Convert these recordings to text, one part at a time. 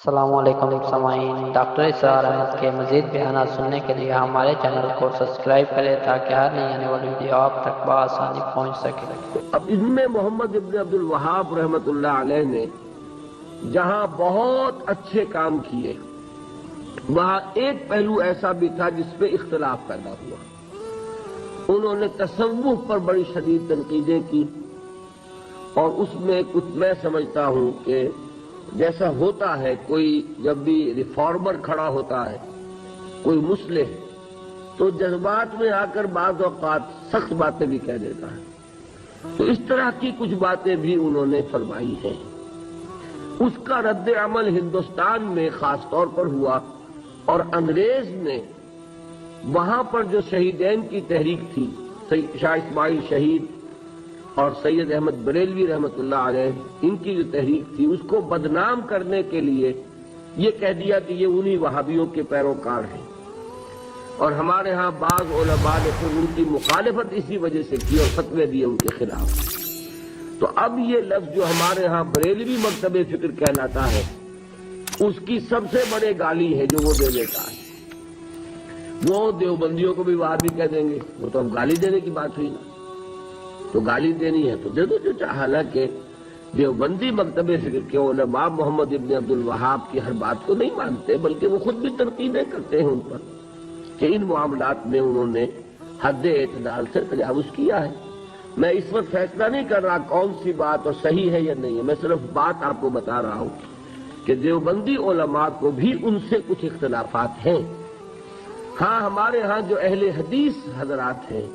السلام علیکم سامعین، ڈاکٹر اسرار احمد کے مزید بیانات سننے کے لیے ہمارے چینل کو سبسکرائب کریں تاکہ ہر نئی آنے والی ویڈیو آپ تک بآسانی پہنچ سکے۔ اب ان میں محمد ابن عبد الوہاب رحمۃ اللہ علیہ نے جہاں بہت اچھے کام کیے، وہاں ایک پہلو ایسا بھی تھا جس پہ اختلاف پیدا ہوا۔ انہوں نے تصوف پر بڑی شدید تنقیدیں کی، اور اس میں کچھ میں سمجھتا ہوں کہ جیسا ہوتا ہے کوئی جب بھی ریفارمر کھڑا ہوتا ہے، کوئی مصلح، تو جذبات میں آ کر بعض اوقات سخت باتیں بھی کہہ دیتا ہے، تو اس طرح کی کچھ باتیں بھی انہوں نے فرمائی ہیں۔ اس کا رد عمل ہندوستان میں خاص طور پر ہوا، اور انگریز نے وہاں پر جو شہیدین کی تحریک تھی، شاہ اسماعیل شہید اور سید احمد بریلوی رحمۃ اللہ علیہ، ان کی جو تحریک تھی اس کو بدنام کرنے کے لیے یہ کہہ دیا کہ یہ انہی وہابیوں کے پیروکار ہیں، اور ہمارے ہاں بعض علماء نے پھر ان کی مخالفت اسی وجہ سے کی اور فتوے دیے ان کے خلاف۔ تو اب یہ لفظ جو ہمارے ہاں بریلوی مکتب فکر کہلاتا ہے، اس کی سب سے بڑے گالی ہے جو وہ دے دیتا ہے۔ وہ دیوبندیوں کو بھی وہابی کہہ دیں گے، وہ تو اب گالی دینے کی بات ہوئی نا، تو گالی دینی ہے تو دے دو جو چاہے۔ حالانکہ دیوبندی مکتب فکر کے علماء محمد ابن عبد الوہاب کی ہر بات کو نہیں مانتے، بلکہ وہ خود بھی تنقیدیں کرتے ہیں ان پر کہ ان معاملات میں انہوں نے حد اعتدال سے تجاوز کیا ہے۔ میں اس وقت فیصلہ نہیں کر رہا کون سی بات اور صحیح ہے یا نہیں ہے، میں صرف بات آپ کو بتا رہا ہوں کہ دیوبندی علماء کو بھی ان سے کچھ اختلافات ہیں۔ ہاں ہمارے ہاں جو اہل حدیث حضرات ہیں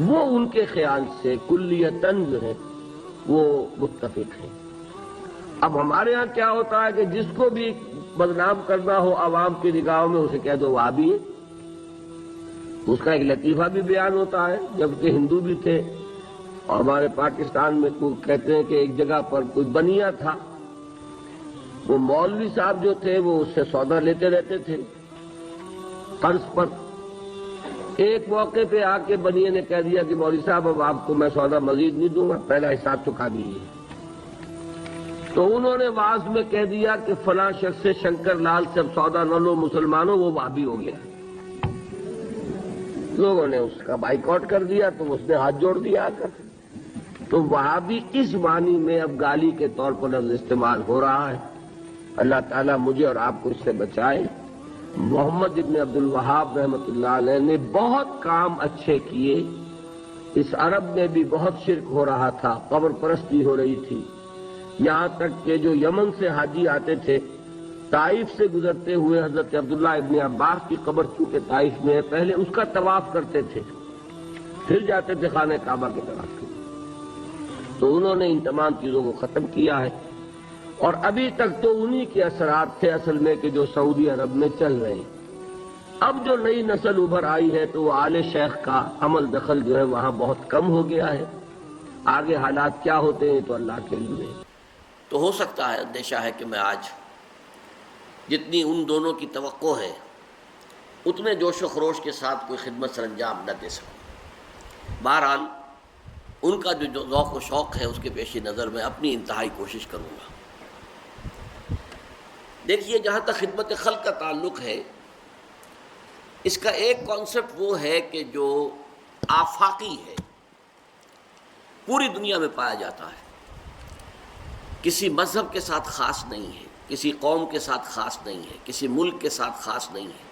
وہ ان کے خیال سے کلیتاً جو ہے وہ متفق ہیں۔ اب ہمارے ہاں کیا ہوتا ہے کہ جس کو بھی بدنام کرنا ہو عوام کی نگاہوں میں اسے کہہ دو وہابی ہے، اس کا ایک لطیفہ بھی بیان ہوتا ہے، جبکہ ہندو بھی تھے۔ اور ہمارے پاکستان میں کہتے ہیں کہ ایک جگہ پر کوئی بنیا تھا، وہ مولوی صاحب جو تھے وہ اس سے سودا لیتے رہتے تھے قرض پر۔ ایک موقع پہ آ کے بنیے نے کہہ دیا کہ مولوی صاحب اب آپ کو میں سودا مزید نہیں دوں گا، پہلا حساب چکا دیجیے۔ تو انہوں نے واعظ میں کہہ دیا کہ فلاں شخص سے شنکر لال سے اب سودا نہ لو مسلمانوں، وہ وہابی ہو گیا۔ لوگوں نے اس کا بائیکاٹ کر دیا، تو اس نے ہاتھ جوڑ دیا آ کر۔ تو وہابی اس معنی میں اب گالی کے طور پر لفظ استعمال ہو رہا ہے۔ اللہ تعالیٰ مجھے اور آپ کو اس سے بچائے۔ محمد ابن عبد الوہاب رحمۃ اللہ علیہ نے بہت کام اچھے کیے۔ اس عرب میں بھی بہت شرک ہو رہا تھا، قبر پرستی ہو رہی تھی، یہاں تک کہ جو یمن سے حاجی آتے تھے طائف سے گزرتے ہوئے حضرت عبداللہ ابن عباس کی قبر چونکہ طائف میں ہے، پہلے اس کا طواف کرتے تھے، پھر جاتے تھے خانہ کعبہ کی طرف۔ تو انہوں نے ان تمام چیزوں کو ختم کیا ہے، اور ابھی تک تو انہی کے اثرات تھے اصل میں کہ جو سعودی عرب میں چل رہے ہیں۔ اب جو نئی نسل ابھر آئی ہے تو وہ آل شیخ کا عمل دخل جو ہے وہاں بہت کم ہو گیا ہے۔ آگے حالات کیا ہوتے ہیں تو اللہ کے علم ہے۔ تو ہو سکتا ہے، اندیشہ ہے کہ میں آج جتنی ان دونوں کی توقع ہے اتنے جوش و خروش کے ساتھ کوئی خدمت سر انجام نہ دے سکوں۔ بہرحال ان کا جو ذوق و شوق ہے اس کے پیش نظر میں اپنی انتہائی کوشش کروں گا۔ دیکھیے، جہاں تک خدمت خلق کا تعلق ہے، اس کا ایک کانسیپٹ وہ ہے کہ جو آفاقی ہے، پوری دنیا میں پایا جاتا ہے، کسی مذہب کے ساتھ خاص نہیں ہے، کسی قوم کے ساتھ خاص نہیں ہے، کسی ملک کے ساتھ خاص نہیں ہے،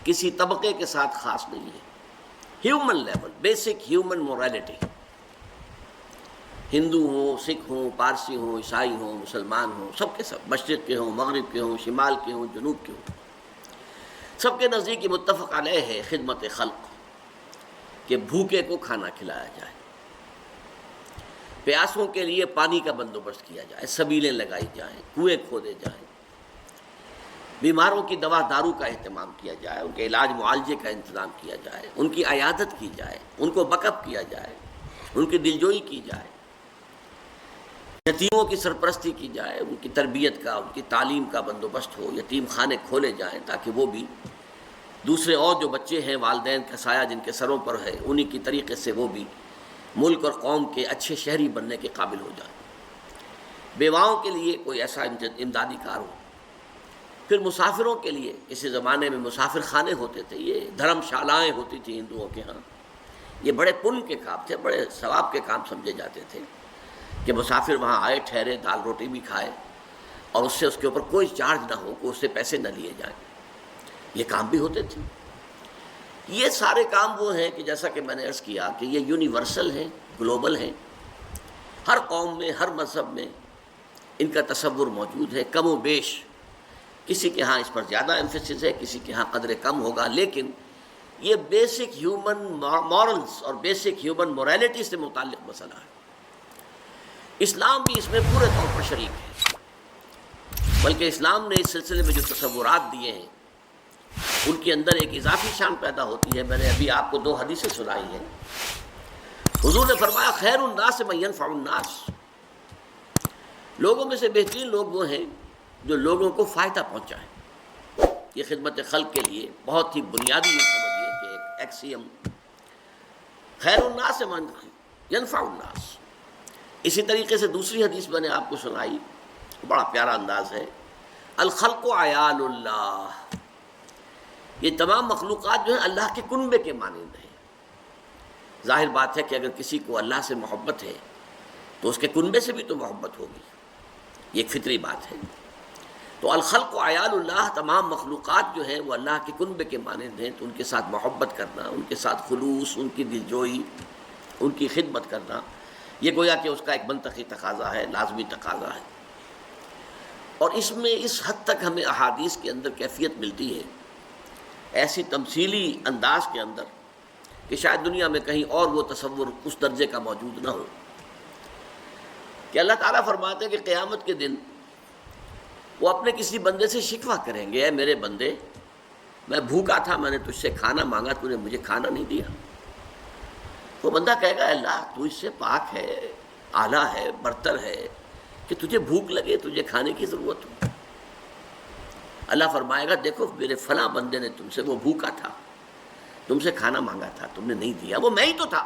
کسی طبقے کے ساتھ خاص نہیں ہے۔ Human level, basic human morality, Hindu ہوں، سکھ ہوں، پارسی ہوں، عیسائی ہوں، مسلمان ہوں، سب کے سب، مشرق کے ہوں، مغرب کے ہوں، شمال کے ہوں، جنوب کے ہوں، سب کے نزدیک یہ متفق علیہ ہے خدمت خلق، کہ بھوکے کو کھانا کھلایا جائے، پیاسوں کے لیے پانی کا بندوبست کیا جائے، سبیلیں لگائی جائیں، کنویں کھودے جائیں، بیماروں کی دوا دارو کا اہتمام کیا جائے، ان کے علاج معالجے کا انتظام کیا جائے، ان کی عیادت کی جائے، ان کو بیک اپ کیا جائے، ان کی دلجوئی کی جائے، یتیموں کی سرپرستی کی جائے، ان کی تربیت کا، ان کی تعلیم کا بندوبست ہو، یتیم خانے کھولے جائیں تاکہ وہ بھی دوسرے اور جو بچے ہیں والدین کا سایہ جن کے سروں پر ہے انہی کی طریقے سے وہ بھی ملک اور قوم کے اچھے شہری بننے کے قابل ہو جائیں۔ بیواؤں کے لیے کوئی ایسا امدادی کار ہو، پھر مسافروں کے لیے کسی زمانے میں مسافر خانے ہوتے تھے، یہ دھرم شالائیں ہوتی تھیں ہندوؤں کے ہاں، یہ بڑے پن کے کام تھے، بڑے ثواب کے کام سمجھے جاتے تھے کہ مسافر وہاں آئے، ٹھہرے، دال روٹی بھی کھائے اور اس کے اوپر کوئی چارج نہ ہو، کہ اس سے پیسے نہ لیے جائیں، یہ کام بھی ہوتے تھے۔ یہ سارے کام وہ ہیں کہ جیسا کہ میں نے عرض کیا کہ یہ یونیورسل ہیں، گلوبل ہیں، ہر قوم میں، ہر مذہب میں ان کا تصور موجود ہے، کم و بیش، کسی کے ہاں اس پر زیادہ ایمفیسس ہے، کسی کے ہاں قدر کم ہوگا، لیکن یہ بیسک ہیومن مورلز اور بیسک ہیومن موریلٹی سے متعلق مسئلہ ہے۔ اسلام بھی اس میں پورے طور پر شریک ہے، بلکہ اسلام نے اس سلسلے میں جو تصورات دیے ہیں ان کے اندر ایک اضافی شان پیدا ہوتی ہے۔ میں نے ابھی آپ کو 2 حدیثیں سنائی ہیں۔ حضور نے فرمایا خیر الناس من ينفع الناس، لوگوں میں سے بہترین لوگ وہ ہیں جو لوگوں کو فائدہ پہنچائیں۔ یہ خدمت خلق کے لیے بہت ہی بنیادی یہ سمجھیے کہ ایک ایکسیم، خیر الناس من ينفع الناس۔ اسی طریقے سے دوسری حدیث میں نے آپ کو سنائی، بڑا پیارا انداز ہے، الخلق عیال اللہ، یہ تمام مخلوقات جو ہیں اللہ کے کنبے کے مانند ہیں۔ ظاہر بات ہے کہ اگر کسی کو اللہ سے محبت ہے تو اس کے کنبے سے بھی تو محبت ہوگی، یہ ایک فطری بات ہے۔ تو الخلق عیال اللہ، تمام مخلوقات جو ہیں وہ اللہ کے کنبے کے مانند ہیں، تو ان کے ساتھ محبت کرنا، ان کے ساتھ خلوص، ان کی دلجوئی، ان کی خدمت کرنا، یہ گویا کہ اس کا ایک منطقی تقاضا ہے، لازمی تقاضا ہے۔ اور اس میں اس حد تک ہمیں احادیث کے اندر کیفیت ملتی ہے، ایسی تمثیلی انداز کے اندر، کہ شاید دنیا میں کہیں اور وہ تصور اس درجے کا موجود نہ ہو، کہ اللہ تعالیٰ فرماتے ہیں کہ قیامت کے دن وہ اپنے کسی بندے سے شکوہ کریں گے، اے میرے بندے، میں بھوکا تھا، میں نے تجھ سے کھانا مانگا، تو نے مجھے کھانا نہیں دیا۔ وہ بندہ کہے گا اللہ تو اس سے پاک ہے، اعلیٰ ہے، برتر ہے، کہ تجھے بھوک لگے، تجھے کھانے کی ضرورت ہو۔ اللہ فرمائے گا دیکھو میرے فلاں بندے نے تم سے، وہ بھوکا تھا، تم سے کھانا مانگا تھا، تم نے نہیں دیا، وہ میں ہی تو تھا،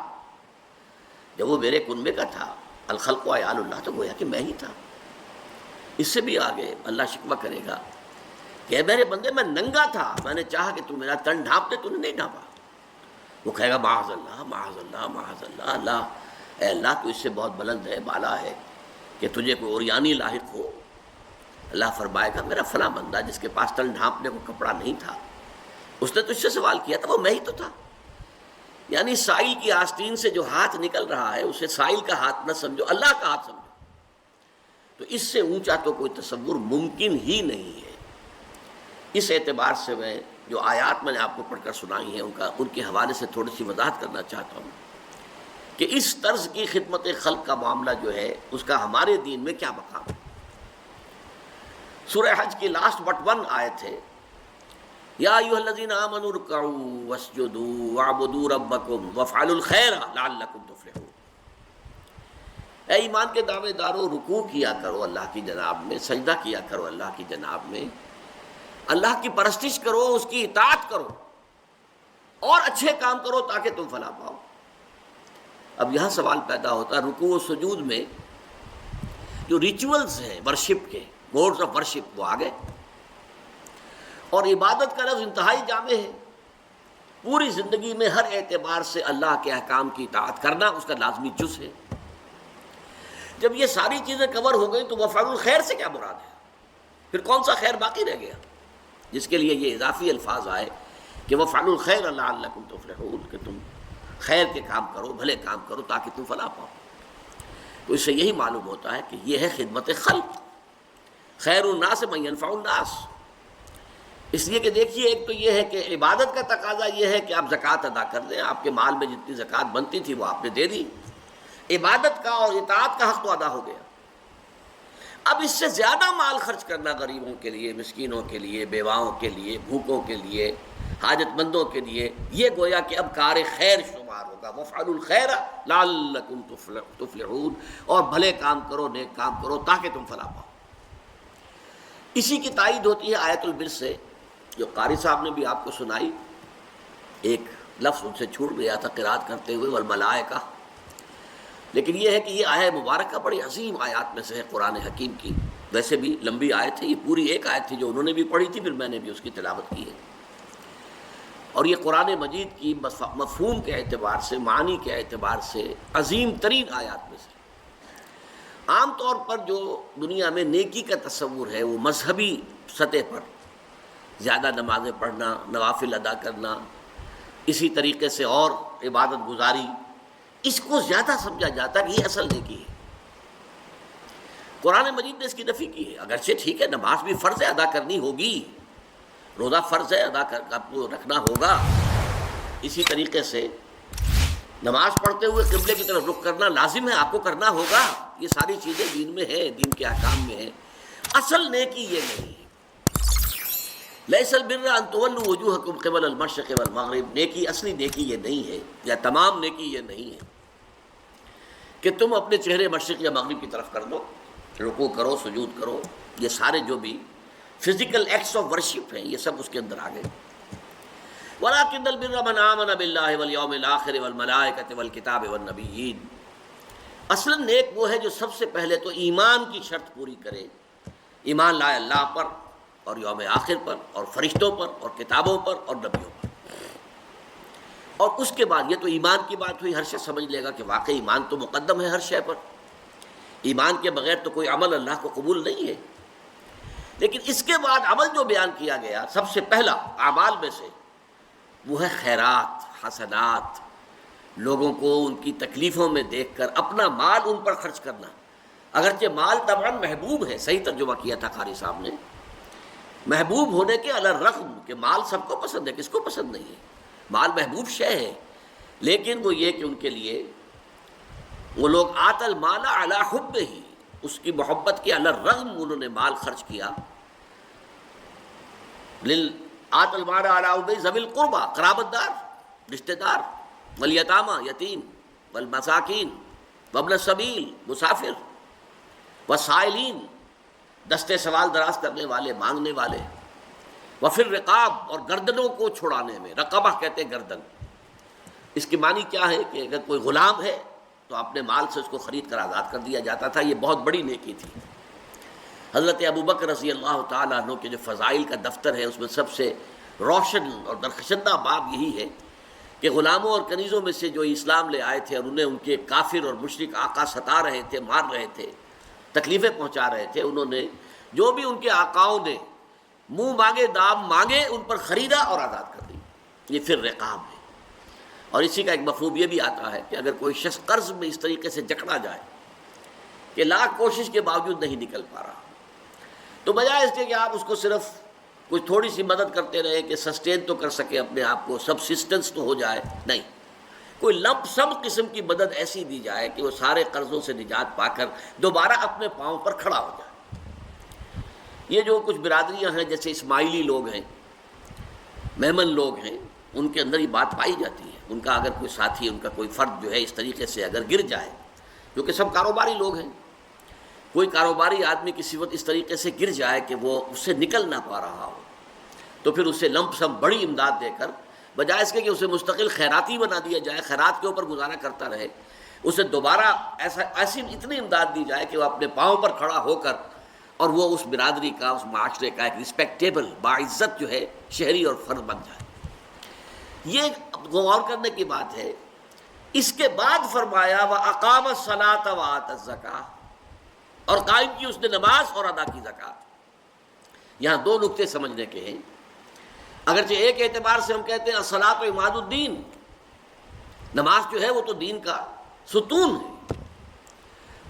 جب وہ میرے کنبے کا تھا، الخلق عیال اللہ، تو گویا کہ میں ہی تھا۔ اس سے بھی آگے اللہ شکوہ کرے گا کہ اے میرے بندے، میں ننگا تھا، میں نے چاہا کہ تو میرا تن ڈھانپ دے، تو نے نہیں ڈھانپا۔ وہ کہے گا معاذ اللہ معاذ اللہ معاذ اللہ، اللہ اے اللہ تو اس سے بہت بلند ہے، بالا ہے کہ تجھے کوئی عریانی لاحق ہو۔ اللہ فرمائے گا میرا فلاں بندہ جس کے پاس تن ڈھانپنے کو کپڑا نہیں تھا، اس نے تجھ سے سوال کیا تھا، وہ میں ہی تو تھا۔ یعنی سائل کی آستین سے جو ہاتھ نکل رہا ہے اسے سائل کا ہاتھ نہ سمجھو، اللہ کا ہاتھ سمجھو۔ تو اس سے اونچا تو کوئی تصور ممکن ہی نہیں ہے۔ اس اعتبار سے میں جو آیات میں نے آپ کو پڑھ کر سنائی ہیں ان کے حوالے سے تھوڑی سی وضاحت کرنا چاہتا ہوں کہ اس طرز کی خدمت خلق کا معاملہ جو ہے اس کا ہمارے دین میں کیا مقام ہے۔ سورہ حج کی لاسٹ بٹ 1 آیت ہے، یا ایھا الذین آمنوا ارکعوا واسجدوا واعبدوا ربکم وافعلوا الخیر لعلکم تفلحون۔ اے ایمان کے دعوے دارو، رکوع کیا کرو اللہ کی جناب میں، سجدہ کیا کرو اللہ کی جناب میں، اللہ کی پرستش کرو، اس کی اطاعت کرو اور اچھے کام کرو تاکہ تم فلاح پاؤ۔ اب یہاں سوال پیدا ہوتا ہے، رکوع و سجود میں جو ریچولز ہیں ورشپ کے، موڈز آف ورشپ، وہ آگئے، اور عبادت کا لفظ انتہائی جامع ہے، پوری زندگی میں ہر اعتبار سے اللہ کے احکام کی اطاعت کرنا اس کا لازمی جز ہے۔ جب یہ ساری چیزیں کور ہو گئی تو وفعل الخیر سے کیا مراد ہے؟ پھر کون سا خیر باقی رہ گیا جس کے لیے یہ اضافی الفاظ آئے کہ وفعل الخیر لعلکم تفلحون، کہ تم خیر کے کام کرو، بھلے کام کرو تاکہ تم فلاح پاؤ۔ تو اس سے یہی معلوم ہوتا ہے کہ یہ ہے خدمت خلق، خیر الناس من ينفع الناس۔ اس لیے کہ دیکھیے، ایک تو یہ ہے کہ عبادت کا تقاضا یہ ہے کہ آپ زکوٰۃ ادا کر دیں، آپ کے مال میں جتنی زکوٰۃ بنتی تھی وہ آپ نے دے دی، عبادت کا اور اطاعت کا حق تو ادا ہو گیا۔ اب اس سے زیادہ مال خرچ کرنا غریبوں کے لیے، مسکینوں کے لیے، بیواؤں کے لیے، بھوکوں کے لیے، حاجت مندوں کے لیے، یہ گویا کہ اب کار خیر شمار ہوگا۔ وافعلوا الخیر لعلکم تفلحون، اور بھلے کام کرو، نیک کام کرو تاکہ تم فلاح پاؤ۔ اسی کی تائید ہوتی ہے آیت البر سے، جو قاری صاحب نے بھی آپ کو سنائی۔ ایک لفظ ان سے چھوٹ گیا تھا قرات کرتے ہوئے، والملائکہ، لیکن یہ ہے کہ یہ آیت مبارکہ بڑی عظیم آیات میں سے ہے قرآن حکیم کی، ویسے بھی لمبی آیت ہے، یہ پوری ایک آیت تھی جو انہوں نے بھی پڑھی تھی، پھر میں نے بھی اس کی تلاوت کی ہے، اور یہ قرآن مجید کی مفہوم کے اعتبار سے، معنی کے اعتبار سے عظیم ترین آیات میں سے۔ عام طور پر جو دنیا میں نیکی کا تصور ہے وہ مذہبی سطح پر زیادہ نمازیں پڑھنا، نوافل ادا کرنا، اسی طریقے سے اور عبادت گزاری، اس کو زیادہ سمجھا جاتا ہے کہ یہ اصل نیکی ہے۔ قرآن مجید نے اس کی نفی کی ہے، اگرچہ ٹھیک ہے نماز بھی فرض ہے، ادا کرنی ہوگی، روزہ فرض ہے، ادا آپ کو رکھنا ہوگا، اسی طریقے سے نماز پڑھتے ہوئے قبلے کی طرف رخ کرنا لازم ہے، آپ کو کرنا ہوگا، یہ ساری چیزیں دین میں ہیں، دین کے احکام میں ہیں۔ اصل نیکی یہ نہیں ہے۔ لیس البر ان تولوا وجوہکم قبل المشرق والمغرب، نیکی اصلی نیکی یہ نہیں ہے، یا تمام نیکی یہ نہیں ہے کہ تم اپنے چہرے مشرق یا مغرب کی طرف کر دو، رکوع کرو، سجود کرو، یہ سارے جو بھی فزیکل ایکٹس آف ورشپ ہیں یہ سب اس کے اندر آ گئے۔ وَلَٰكِنَّ الْبِرَّ مَنْ آمَنَ بِاللَّهِ وَالْيَوْمِ الْآخِرِ وَالْمَلَائِكَةِ وَالْكِتَابِ وَالنَّبِيِّينَ، اصل نیک وہ ہے جو سب سے پہلے تو ایمان کی شرط پوری کرے، ایمان لائے اللہ پر اور یوم آخر پر اور فرشتوں پر اور کتابوں پر اور نبیوں پر، اور اس کے بعد یہ تو ایمان کی بات ہوئی، ہر شخص سمجھ لے گا کہ واقعی ایمان تو مقدم ہے ہر شے پر، ایمان کے بغیر تو کوئی عمل اللہ کو قبول نہیں ہے۔ لیکن اس کے بعد عمل جو بیان کیا گیا سب سے پہلا اعمال میں سے وہ ہے خیرات، حسنات، لوگوں کو ان کی تکلیفوں میں دیکھ کر اپنا مال ان پر خرچ کرنا۔ اگرچہ مال طبعاً محبوب ہے، صحیح ترجمہ کیا تھا قاری صاحب نے، محبوب ہونے کے علی الرغم کہ مال سب کو پسند ہے، کس کو پسند نہیں ہے، مال محبوب شے ہے، لیکن وہ یہ کہ ان کے لیے وہ لوگ آت المال علی حب ہی، اس کی محبت کے علی الرغم انہوں نے مال خرچ کیا۔ آت المال علی حب ذوی القربى، قرابت دار، رشتہ دار، والیتامى، یتیم، والمساکین، وابن السبیل، مسافر، والسائلین، دستے سوال دراز کرنے والے، مانگنے والے، وفی الرقاب، اور گردنوں کو چھڑانے میں، رقبہ کہتے ہیں گردن۔ اس کی معنی کیا ہے کہ اگر کوئی غلام ہے تو اپنے مال سے اس کو خرید کر آزاد کر دیا جاتا تھا، یہ بہت بڑی نیکی تھی۔ حضرت ابوبکر رضی اللہ تعالیٰ عنہ کے جو فضائل کا دفتر ہے اس میں سب سے روشن اور درخشندہ باب یہی ہے کہ غلاموں اور کنیزوں میں سے جو اسلام لے آئے تھے اور انہیں ان کے کافر اور مشرک آقا ستا رہے تھے، مار رہے تھے، تکلیفیں پہنچا رہے تھے، انہوں نے جو بھی ان کے آقاؤں نے منہ مانگے دام مانگے ان پر خریدا اور آزاد کر دی، یہ پھر رقاب ہے۔ اور اسی کا ایک مفہوم یہ بھی آتا ہے کہ اگر کوئی شخص قرض میں اس طریقے سے جکڑا جائے کہ لاکھ کوشش کے باوجود نہیں نکل پا رہا، تو بجائے اس کے کہ آپ اس کو صرف کچھ تھوڑی سی مدد کرتے رہے کہ سسٹین تو کر سکے اپنے آپ کو، سبسسٹنس تو ہو جائے، نہیں، کوئی لمپ سم قسم کی مدد ایسی دی جائے کہ وہ سارے قرضوں سے نجات پا کر دوبارہ اپنے پاؤں پر کھڑا ہو جائے۔ یہ جو کچھ برادریاں ہیں جیسے اسماعیلی لوگ ہیں، میمن لوگ ہیں، ان کے اندر یہ بات پائی جاتی ہے، ان کا اگر کوئی ساتھی، ان کا کوئی فرد جو ہے اس طریقے سے اگر گر جائے، کیونکہ سب کاروباری لوگ ہیں، کوئی کاروباری آدمی کسی وقت اس طریقے سے گر جائے کہ وہ اس سے نکل نہ پا رہا ہو، تو پھر اسے لمپ سم بڑی امداد دے کر بجائے اس کے کہ اسے مستقل خیراتی بنا دیا جائے، خیرات کے اوپر گزارا کرتا رہے، اسے دوبارہ ایسی اتنی امداد دی جائے کہ وہ اپنے پاؤں پر کھڑا ہو کر اور وہ اس برادری کا، اس معاشرے کا ایک رسپیکٹیبل، باعزت جو ہے شہری اور فرد بن جائے۔ یہ غور کرنے کی بات ہے۔ اس کے بعد فرمایا وَأَقَامَ الصَّلَاةَ وَآتَى الزَّكَاةَ، اور قائم کی اس نے نماز اور ادا کی زکوٰۃ۔ یہاں دو نقطے سمجھنے کے ہیں، اگرچہ ایک اعتبار سے ہم کہتے ہیں الصلاۃ عماد الدین، نماز جو ہے وہ تو دین کا ستون ہے،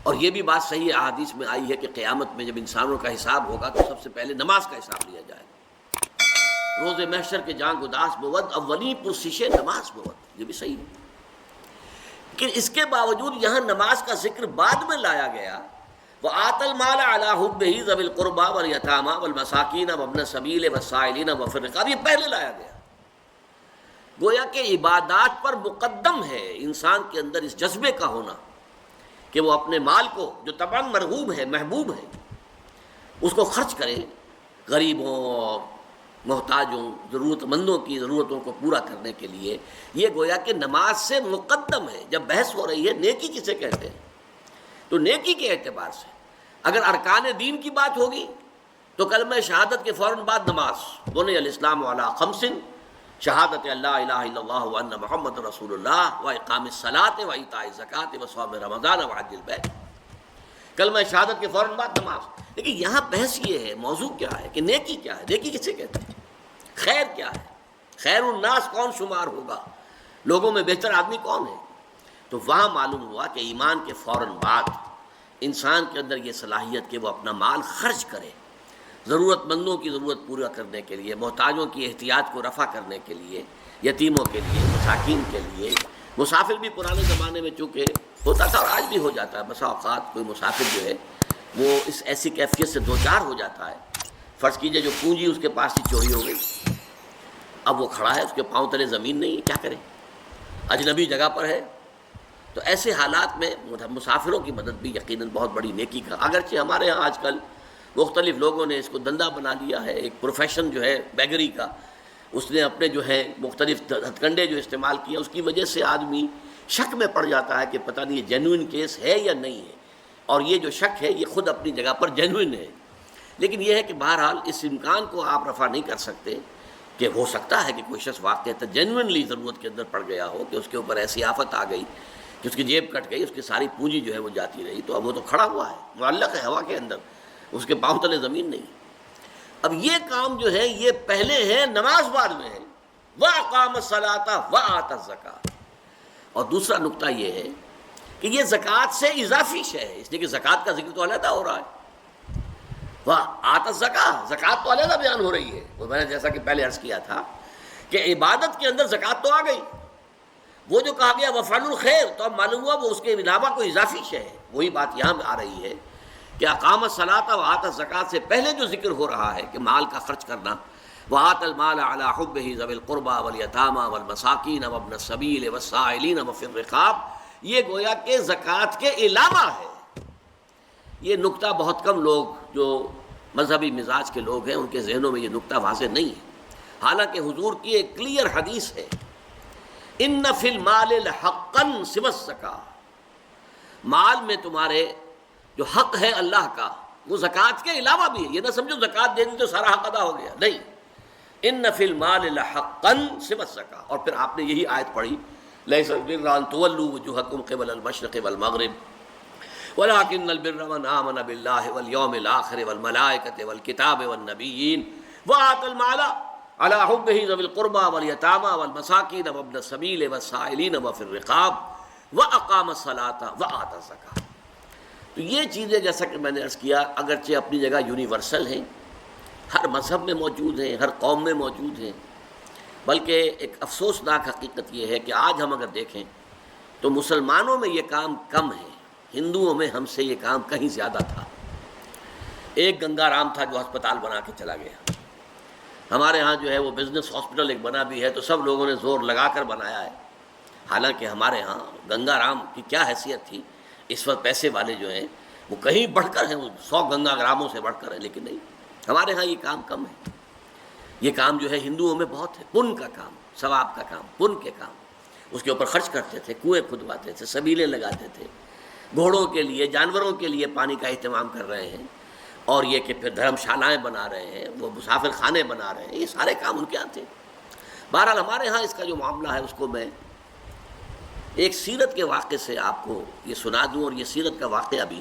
اور یہ بھی بات صحیح احادیث میں آئی ہے کہ قیامت میں جب انسانوں کا حساب ہوگا تو سب سے پہلے نماز کا حساب لیا جائے گا۔ روز محشر کے جان گداس بود اولی پرسش نماز بود، یہ بھی صحیح ہے، لیکن اس کے باوجود یہاں نماز کا ذکر بعد میں لایا گیا۔ وَآتَى الْمَالَ عَلَىٰ حُبِّهِ ذَوِي الْقُرْبَىٰ وَالْيَتَامَىٰ وَالْمَسَاكِينَ وَابْنَ السَّبِيلِ وَالسَّائِلِينَ وَفِي الرِّقَابِ، یہ پہلے لایا گیا۔ گویا کہ عبادات پر مقدم ہے انسان کے اندر اس جذبے کا ہونا کہ وہ اپنے مال کو جو طبعاً مرغوب ہے، محبوب ہے، اس کو خرچ کرے غریبوں اور محتاجوں، ضرورت مندوں کی ضرورتوں کو پورا کرنے کے لیے۔ یہ گویا کہ نماز سے مقدم ہے۔ جب بحث ہو رہی ہے نیکی کسے کہتے ہیں، تو نیکی کے اعتبار سے اگر ارکان دین کی بات ہوگی تو کلمہ شہادت کے فوراً بعد نماز، بنی الاسلام علی خمس، شہادت اللہ الہ الا اللہ وان محمد رسول اللہ و اقام الصلاۃ و ایتاء الزکوٰۃ و صوم رمضان و حج البیت، کلمہ شہادت کے فوراً بعد نماز۔ لیکن یہاں بحث یہ ہے، موضوع کیا ہے کہ نیکی کیا ہے، نیکی کسے کہتے ہیں، خیر کیا ہے، خیر الناس کون شمار ہوگا، لوگوں میں بہتر آدمی کون ہے؟ تو وہاں معلوم ہوا کہ ایمان کے فوراً بعد انسان کے اندر یہ صلاحیت کہ وہ اپنا مال خرچ کرے، ضرورت مندوں کی ضرورت پورا کرنے کے لیے، محتاجوں کی احتیاج کو رفع کرنے کے لیے، یتیموں کے لیے، مساکین کے لیے۔ مسافر بھی پرانے زمانے میں چونکہ ہوتا تھا اور آج بھی ہو جاتا ہے، بسا اوقات کوئی مسافر جو ہے وہ اس ایسی کیفیت سے دوچار ہو جاتا ہے، فرض کیجئے جو پونجی اس کے پاس ہی چوری ہو گئی، اب وہ کھڑا ہے، اس کے پاؤں تلے زمین نہیں ہے، کیا کرے، اجنبی جگہ پر ہے۔ تو ایسے حالات میں مسافروں کی مدد بھی یقیناً بہت بڑی نیکی کا، اگرچہ ہمارے ہاں آج کل مختلف لوگوں نے اس کو دندہ بنا لیا ہے، ایک پروفیشن جو ہے بیگری کا، اس نے اپنے جو ہے مختلف ہتھ کنڈے جو استعمال کیا، اس کی وجہ سے آدمی شک میں پڑ جاتا ہے کہ پتہ نہیں یہ جینوئن کیس ہے یا نہیں ہے، اور یہ جو شک ہے یہ خود اپنی جگہ پر جینوئن ہے۔ لیکن یہ ہے کہ بہرحال اس امکان کو آپ رفع نہیں کر سکتے کہ ہو سکتا ہے کہ کوئی شخص واقعہ جینوئنلی ضرورت کے اندر پڑ گیا ہو، کہ اس کے اوپر ایسی آفت آ گئی کہ اس کی جیب کٹ گئی، اس کی ساری پونجی جو ہے وہ جاتی رہی، تو اب وہ تو کھڑا ہوا ہے، معلق ہے ہوا کے اندر، اس کے پاؤں تلے زمین نہیں۔ اب یہ کام جو ہے یہ پہلے ہے، نماز بعد میں ہے، وَأَقَامَ الصَّلَاةَ وَآتَى الزَّكَاةَ۔ اور دوسرا نقطہ یہ ہے کہ یہ زکوٰۃ سے اضافی شے ہے، اس لیے کہ زکوٰۃ کا ذکر تو علیحدہ ہو رہا ہے، وَآتَى الزَّكَاةَ، زکوٰۃ تو علیحدہ بیان ہو رہی ہے۔ وہ میں نے جیسا کہ پہلے عرض کیا تھا کہ عبادت کے اندر زکوٰۃ تو آ گئی، وہ جو کہا گیا وفعل الخیر، تو اب معلوم ہوا وہ اس کے علاوہ کوئی اضافی شے ہے۔ وہی بات یہاں آ رہی ہے کہ اقام الصلاۃ وآتى الزکوٰۃ سے پہلے جو ذکر ہو رہا ہے کہ مال کا خرچ کرنا، وآتى المال على حبه ذوي القربى واليتامى والمساکین وابن السبیل والسائلین وفی الرقاب، یہ گویا کہ زکوٰۃ کے علاوہ ہے۔ یہ نقطہ بہت کم لوگ جو مذہبی مزاج کے لوگ ہیں ان کے ذہنوں میں یہ نقطہ واضح نہیں ہے، حالانکہ حضور کی ایک کلیئر حدیث ہے، ان فی المال لحقا سوى الزکاۃ، مال میں تمہارے جو حق ہے اللہ کا وہ زکوٰۃ کے علاوہ بھی ہے۔ یہ نہ سمجھو زکوٰۃ دے دی تو سارا حق ادا ہو گیا، نہیں، ان فی المال لحقا سوى الزکاۃ۔ اور پھر آپ نے یہی آیت پڑھی، لیس البر ان تولوا وجوہکم قبل المشرق والمغرب ولكن البر من آمن باللہ والیوم الآخر والملائکۃ والکتاب والنبیین وآتى المال على حبه ذوي القربى واليتامى والمساکین وابن السبیل والسائلین وفی الرقاب وأقام الصلاۃ وآتى الزکاۃ۔ تو یہ چیزیں جیسا کہ میں نے عرض کیا اگرچہ اپنی جگہ یونیورسل ہیں، ہر مذہب میں موجود ہیں، ہر قوم میں موجود ہیں، بلکہ ایک افسوسناک حقیقت یہ ہے کہ آج ہم اگر دیکھیں تو مسلمانوں میں یہ کام کم ہے، ہندوؤں میں ہم سے یہ کام کہیں زیادہ تھا۔ ایک گنگا رام تھا جو ہسپتال بنا کے چلا گیا، ہمارے ہاں جو ہے وہ بزنس ہاسپٹل ایک بنا بھی ہے تو سب لوگوں نے زور لگا کر بنایا ہے، حالانکہ ہمارے ہاں گنگا رام کی کیا حیثیت تھی، اس وقت پیسے والے جو ہیں وہ کہیں بڑھ کر ہیں، وہ 100 گنگا گراموں سے بڑھ کر ہیں، لیکن نہیں، ہمارے ہاں یہ کام کم ہے۔ یہ کام جو ہے ہندوؤں میں بہت ہے، پن کا کام، ثواب کا کام، پن کے کام، اس کے اوپر خرچ کرتے تھے، کنویں کھدواتے تھے، سبیلیں لگاتے تھے، گھوڑوں کے لیے، جانوروں کے لیے پانی کا اہتمام کر رہے ہیں، اور یہ کہ پھر دھرم شالائیں بنا رہے ہیں، وہ مسافر خانے بنا رہے ہیں، یہ سارے کام ان کے یہاں تھے۔ بہرحال ہمارے ہاں اس کا جو معاملہ ہے اس کو میں ایک سیرت کے واقعے سے آپ کو یہ سنا دوں، اور یہ سیرت کا واقعہ بھی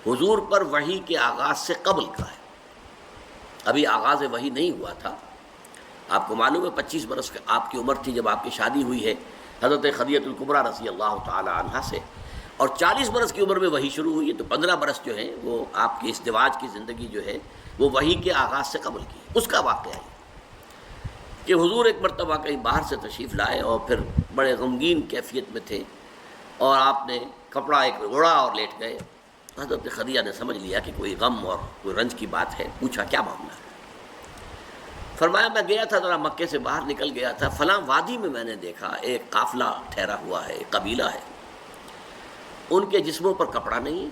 حضور پر وحی کے آغاز سے قبل کا ہے، ابھی آغاز وحی نہیں ہوا تھا۔ آپ کو معلوم ہے 25 برس آپ کی عمر تھی جب آپ کی شادی ہوئی ہے حضرت خدیجہ الکبریٰ رضی اللہ تعالی عنہا سے، اور 40 برس کی عمر میں وحی شروع ہوئی ہے، تو 15 برس جو ہیں وہ آپ کی ازدواج کی زندگی جو ہے وہ وحی کے آغاز سے قبل کی ہے۔ اس کا واقعہ ہے کہ حضور ایک مرتبہ کہیں باہر سے تشریف لائے اور پھر بڑے غمگین کیفیت میں تھے، اور آپ نے کپڑا ایک اوڑھا اور لیٹ گئے۔ حضرت خدیجہ نے سمجھ لیا کہ کوئی غم اور کوئی رنج کی بات ہے، پوچھا کیا معاملہ ہے؟ فرمایا میں گیا تھا ذرا مکے سے باہر نکل گیا تھا، فلاں وادی میں میں نے دیکھا ایک قافلہ ٹھہرا ہوا ہے، ایک قبیلہ ہے، ان کے جسموں پر کپڑا نہیں ہے،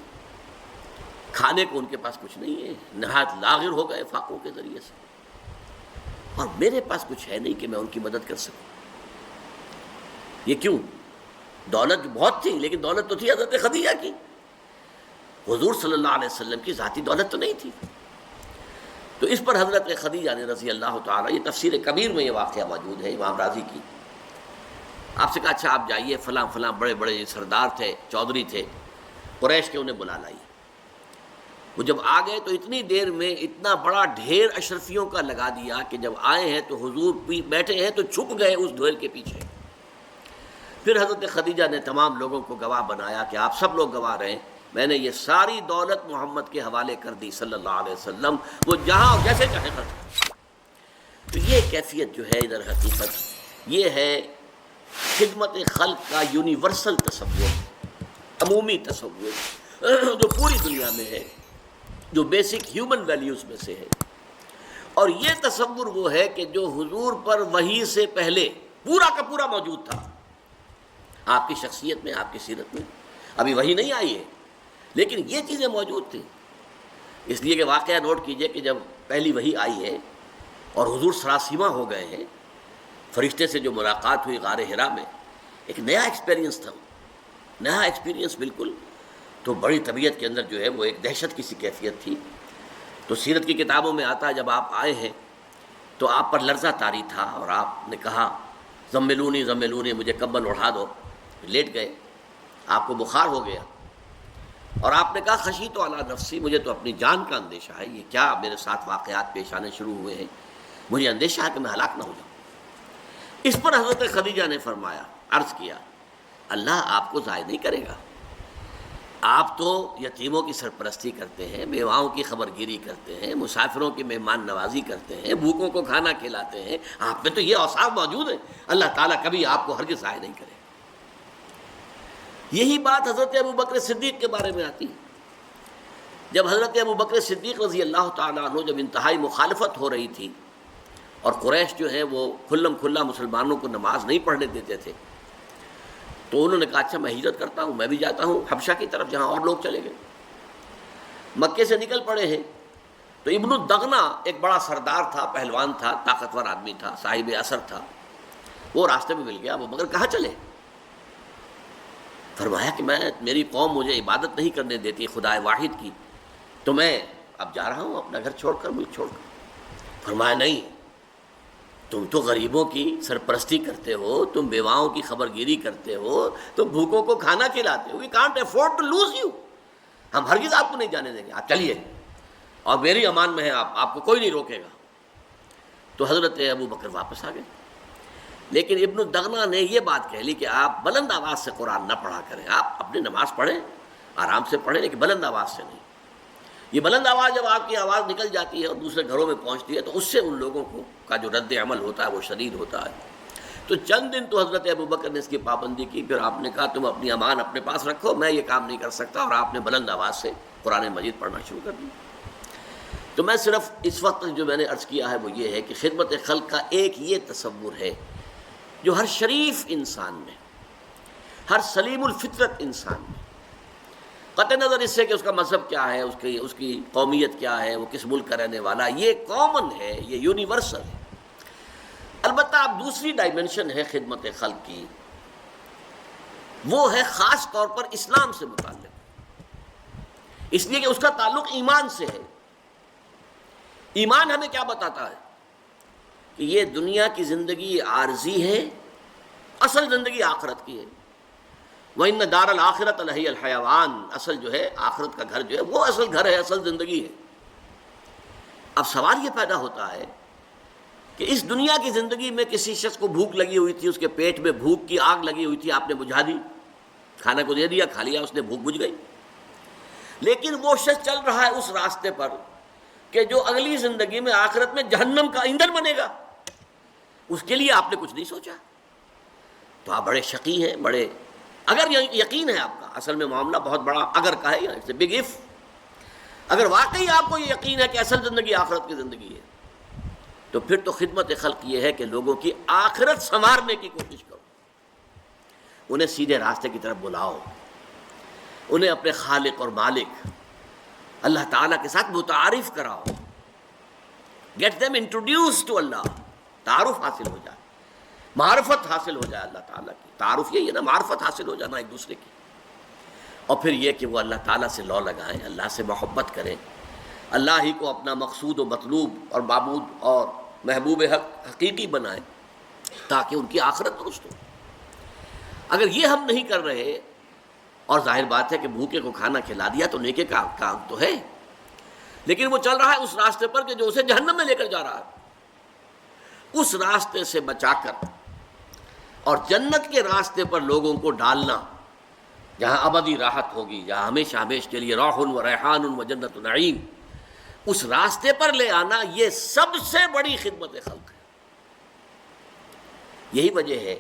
کھانے کو ان کے پاس کچھ نہیں ہے، نہایت لاغر ہو گئے فاقوں کے ذریعے سے، اور میرے پاس کچھ ہے نہیں کہ میں ان کی مدد کر سکوں۔ یہ کیوں؟ دولت بہت تھی، لیکن دولت تو تھی حضرت خدیجہ کی۔ حضور صلی اللہ علیہ وسلم کی ذاتی دولت تو نہیں تھی. تو اس پر حضرت خدیجہ نے رضی اللہ تعالیٰ، یہ تفسیر کبیر میں یہ واقعہ موجود ہے امام راضی کی، آپ سے کہا اچھا آپ جائیے فلاں فلاں بڑے بڑے سردار تھے، چودھری تھے قریش کے، انہیں بلا لائیے. وہ جب آ گئے تو اتنی دیر میں اتنا بڑا ڈھیر اشرفیوں کا لگا دیا کہ جب آئے ہیں تو حضور بیٹھے ہیں تو چھپ گئے اس ڈھیر کے پیچھے. پھر حضرت خدیجہ نے تمام لوگوں کو گواہ بنایا کہ آپ سب لوگ گواہ رہیں، میں نے یہ ساری دولت محمد کے حوالے کر دی صلی اللہ علیہ وسلم، وہ جہاں اور جیسے چاہے خرچ. تو یہ کیفیت جو ہے ادھر حقیقت یہ ہے خدمت خلق کا یونیورسل تصور، عمومی تصور جو پوری دنیا میں ہے، جو بیسک ہیومن ویلیوز میں سے ہے. اور یہ تصور وہ ہے کہ جو حضور پر وحی سے پہلے پورا کا پورا موجود تھا آپ کی شخصیت میں، آپ کی سیرت میں. ابھی وحی نہیں آئی ہے لیکن یہ چیزیں موجود تھیں. اس لیے کہ واقعہ نوٹ کیجئے کہ جب پہلی وحی آئی ہے اور حضور سراسیمہ ہو گئے ہیں، فرشتے سے جو ملاقات ہوئی غار حرا میں، ایک نیا ایکسپیرینس تھا، نیا ایکسپیرینس بالکل. تو بڑی طبیعت کے اندر جو ہے وہ ایک دہشت کی سی کیفیت تھی. تو سیرت کی کتابوں میں آتا ہے جب آپ آئے ہیں تو آپ پر لرزہ طاری تھا اور آپ نے کہا زملونی زملونی، مجھے کمبل اڑھا دو. لیٹ گئے، آپ کو بخار ہو گیا اور آپ نے کہا خشیت علی نفسی، مجھے تو اپنی جان کا اندیشہ ہے، یہ کیا میرے ساتھ واقعات پیش آنے شروع ہوئے ہیں، مجھے اندیشہ ہے کہ میں ہلاک نہ ہو جاؤں. اس پر حضرت خدیجہ نے فرمایا، عرض کیا اللہ آپ کو ضائع نہیں کرے گا، آپ تو یتیموں کی سرپرستی کرتے ہیں، بیواؤں کی خبرگیری کرتے ہیں، مسافروں کی مہمان نوازی کرتے ہیں، بھوکوں کو کھانا کھلاتے ہیں، آپ میں تو یہ اوصاف موجود ہیں، اللہ تعالیٰ کبھی آپ کو ہرگز ضائع نہیں کرے. یہی بات حضرت ابوبکر صدیق کے بارے میں آتی ہے. جب حضرت ابوبکر صدیق رضی اللہ تعالیٰ عنہ جب انتہائی مخالفت ہو رہی تھی اور قریش جو ہے وہ کھلم کھلا مسلمانوں کو نماز نہیں پڑھنے دیتے تھے، تو انہوں نے کہا اچھا میں ہجرت کرتا ہوں، میں بھی جاتا ہوں حبشہ کی طرف جہاں اور لوگ چلے گئے. مکے سے نکل پڑے ہیں تو ابن الدغنہ ایک بڑا سردار تھا، پہلوان تھا، طاقتور آدمی تھا، صاحب اثر تھا، وہ راستے میں مل گیا. وہ مگر کہاں چلے؟ فرمایا کہ میری قوم مجھے عبادت نہیں کرنے دیتی خدا واحد کی، تو میں اب جا رہا ہوں اپنا گھر چھوڑ کر، ملک چھوڑ کر. فرمایا نہیں، تم تو غریبوں کی سرپرستی کرتے ہو، تم بیواؤں کی خبرگیری کرتے ہو، تم بھوکوں کو کھانا کھلاتے ہو. We can't afford to lose you, ہم ہرگز آپ کو نہیں جانے دیں گے، آپ چلیے اور میری امان میں ہے، آپ کو کوئی نہیں روکے گا. تو حضرت ابوبکر واپس آ گئے. لیکن ابن الدغنہ نے یہ بات کہہ لی کہ آپ بلند آواز سے قرآن نہ پڑھا کریں، آپ اپنی نماز پڑھیں، آرام سے پڑھیں، لیکن بلند آواز سے نہیں. یہ بلند آواز جب آپ کی آواز نکل جاتی ہے اور دوسرے گھروں میں پہنچتی ہے تو اس سے ان لوگوں کو کا جو رد عمل ہوتا ہے وہ شدید ہوتا ہے. تو چند دن تو حضرت ابوبکر نے اس کی پابندی کی. پھر آپ نے کہا تم اپنی امان اپنے پاس رکھو، میں یہ کام نہیں کر سکتا، اور آپ نے بلند آواز سے قرآن مجید پڑھنا شروع کر دیا. تو میں صرف اس وقت جو میں نے عرض کیا ہے وہ یہ ہے کہ خدمت خلق کا ایک یہ تصور ہے جو ہر شریف انسان میں، ہر سلیم الفطرت انسان میں، قطع نظر اس سے کہ اس کا مذہب کیا ہے، اس کی قومیت کیا ہے، وہ کس ملک کا رہنے والا، یہ کامن ہے، یہ یونیورسل ہے. البتہ اب دوسری ڈائمنشن ہے خدمت خلق کی، وہ ہے خاص طور پر اسلام سے متعلق، اس لیے کہ اس کا تعلق ایمان سے ہے. ایمان ہمیں کیا بتاتا ہے کہ یہ دنیا کی زندگی عارضی ہے، اصل زندگی آخرت کی ہے. وَإِنَّ دَارَ الْآخِرَةَ لَهِيَ الْحَيَوَانُ، اصل جو ہے آخرت کا گھر جو ہے وہ اصل گھر ہے، اصل زندگی ہے. اب سوال یہ پیدا ہوتا ہے کہ اس دنیا کی زندگی میں کسی شخص کو بھوک لگی ہوئی تھی، اس کے پیٹ میں بھوک کی آگ لگی ہوئی تھی، آپ نے بجھا دی، کھانا کو دے دیا، کھا لیا، اس نے بھوک بجھ گئی. لیکن وہ شخص چل رہا ہے اس راستے پر کہ جو اگلی زندگی میں آخرت میں جہنم کا ایندھن بنے گا، اس کے لیے آپ نے کچھ نہیں سوچا. تو آپ بڑے شقی ہیں، بڑے، اگر یقین ہے آپ کا، اصل میں معاملہ بہت بڑا اگر کا ہے، اٹس اے بگ اف. اگر واقعی آپ کو یہ یقین ہے کہ اصل زندگی آخرت کی زندگی ہے، تو پھر تو خدمت خلق یہ ہے کہ لوگوں کی آخرت سنوارنے کی کوشش کرو، انہیں سیدھے راستے کی طرف بلاؤ، انہیں اپنے خالق اور مالک اللہ تعالیٰ کے ساتھ متعارف کراؤ، گیٹ دیم انٹروڈیوس ٹو اللہ، تعارف حاصل ہو جائے، معرفت حاصل ہو جائے اللہ تعالیٰ کی. تعارف یہی ہے نا، معرفت حاصل ہو جانا ایک دوسرے کی. اور پھر یہ کہ وہ اللہ تعالیٰ سے لو لگائیں، اللہ سے محبت کریں، اللہ ہی کو اپنا مقصود و مطلوب اور معبود اور محبوب حق حقیقی بنائیں تاکہ ان کی آخرت درست ہو۔ اگر یہ ہم نہیں کر رہے، اور ظاہر بات ہے کہ بھوکے کو کھانا کھلا دیا تو نیکی کا کام تو ہے، لیکن وہ چل رہا ہے اس راستے پر کہ جو اسے جہنم میں لے کر جا رہا ہے، اس راستے سے بچا کر اور جنت کے راستے پر لوگوں کو ڈالنا، جہاں ابدی راحت ہوگی، جہاں ہمیشہ ہمیشہ کے لیے روح و ریحان و جنت نعیم، اس راستے پر لے آنا، یہ سب سے بڑی خدمت خلق ہے۔ یہی وجہ ہے